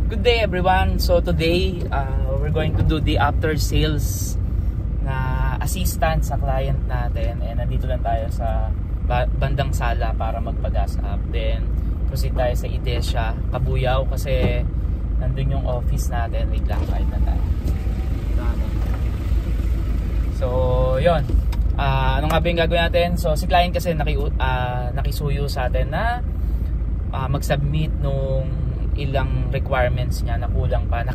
Good day everyone. So today we're going to do the after sales na assistance sa client natin, and nandito lang tayo sa bandang sala para magpa-gas up. Then proceed tayo sa Idesya, Cabuyao kasi nandun yung office natin. Wait lang, kahit na tayo. So yun, ano nga ba yung gagawin natin? So si client kasi nakisuyo sa atin na mag-submit nung ilang requirements niya na kulang pa.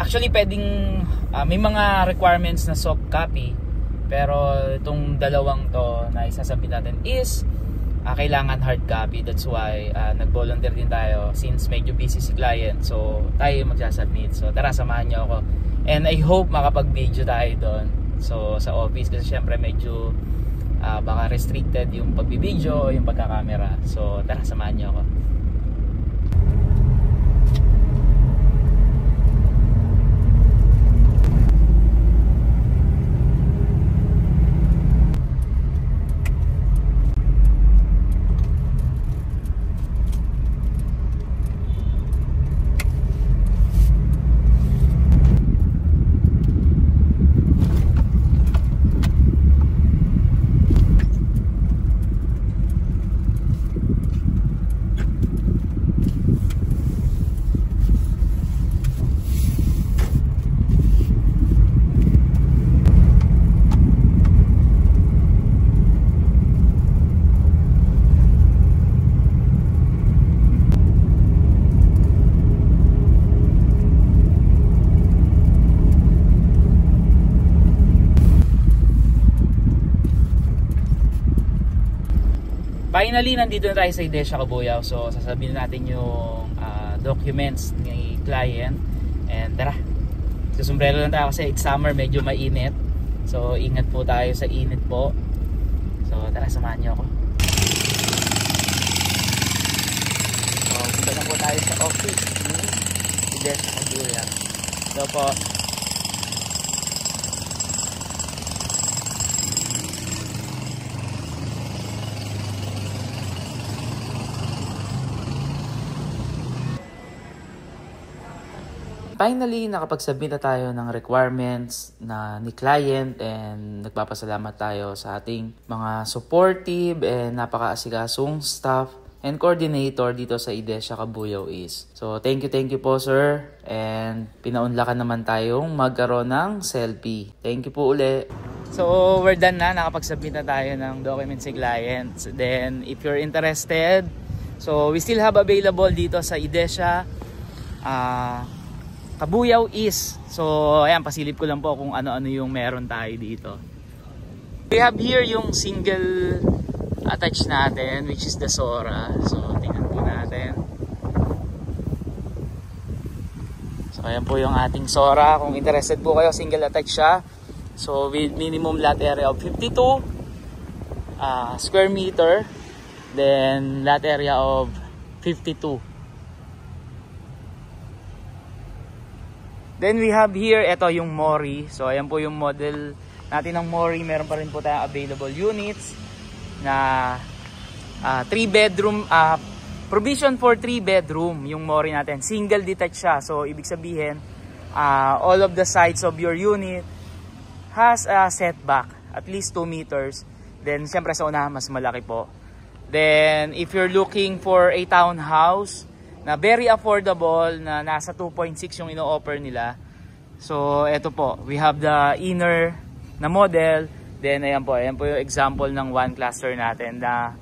Actually pwedeng may mga requirements na soft copy, pero itong dalawang to na isasubmit natin is kailangan hard copy. That's why nag-volunteer din tayo since medyo busy si client. So tayo magsasubmit. So tara, samahan niyo ako. And I hope makapag-video tayo doon. So sa office kasi syempre medyo baka restricted yung pag-video o yung pagkakamera. So tara, samahan niyo ako. Finally, nandito na tayo sa Idesya, Cabuyao. So, sasabihin natin yung documents ni client. And tara, susumbrero lang tayo kasi it's summer, medyo mainit. So, ingat po tayo sa init po. So, tara, samahan niyo ako. So, punta lang po tayo sa office ni Idesya, Cabuyao. So po, finally, nakapag-submit na tayo ng requirements na ni client, and nagpapasalamat tayo sa ating mga supportive and napaka-asikasong staff and coordinator dito sa Idesya, Cabuyao East. So, thank you po sir, and pinaunlakan naman tayong magkaroon ng selfie. Thank you po uli. So, we're done na. Nakapag-submit na tayo ng documents ni clients. Then, if you're interested, so we still have available dito sa Idesya, Cabuyao East. So ayan, pasilip ko lang po kung ano-ano yung meron tayo dito. We have here yung single attach natin, which is the Sora. So tingnan po natin. So ayan po yung ating Sora. Kung interested po kayo, single attach siya. So with minimum lot area of 52 square meter, then lot area of 52. Then we have here, ito yung Mori. So ayan po yung model natin ng Mori. Meron pa rin po tayong available units na 3 bedroom, provision for 3 bedroom yung Mori natin. Single detached siya. So ibig sabihin, all of the sides of your unit has a setback, at least 2 meters. Then syempre sa unahan mas malaki po. Then if you're looking for a townhouse na very affordable, na nasa 2.6 yung ino-offer nila. So, eto po. We have the inner na model. Then, ayan po yung example ng one cluster natin na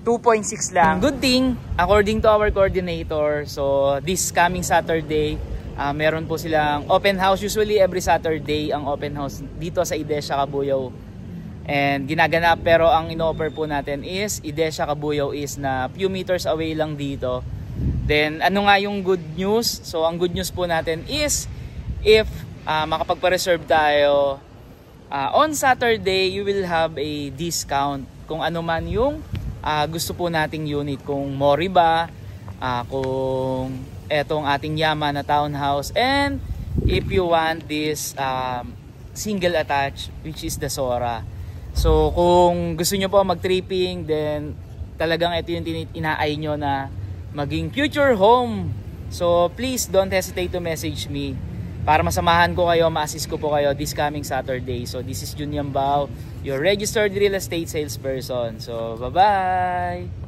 2.6 lang. Good thing, according to our coordinator, so this coming Saturday, meron po silang open house. Usually, every Saturday ang open house dito sa Idesya, Cabuyao. And ginaganap, pero ang ino-offer po natin is Idesya, Cabuyao is na few meters away lang dito. Then, ano nga yung good news? So, ang good news po natin is, if makapagpa-reserve tayo, on Saturday, you will have a discount. Kung ano man yung gusto po nating unit. Kung Mori ba, kung etong ating Yama na townhouse, and if you want this single attach, which is the Sora. So, kung gusto nyo po mag-tripping, then talagang ito yung inaay nyo na maging future home So please don't hesitate to message me para masamahan ko kayo, ma-assist ko po kayo this coming Saturday. So this is Jun Yambao, your registered real estate salesperson. So bye-bye!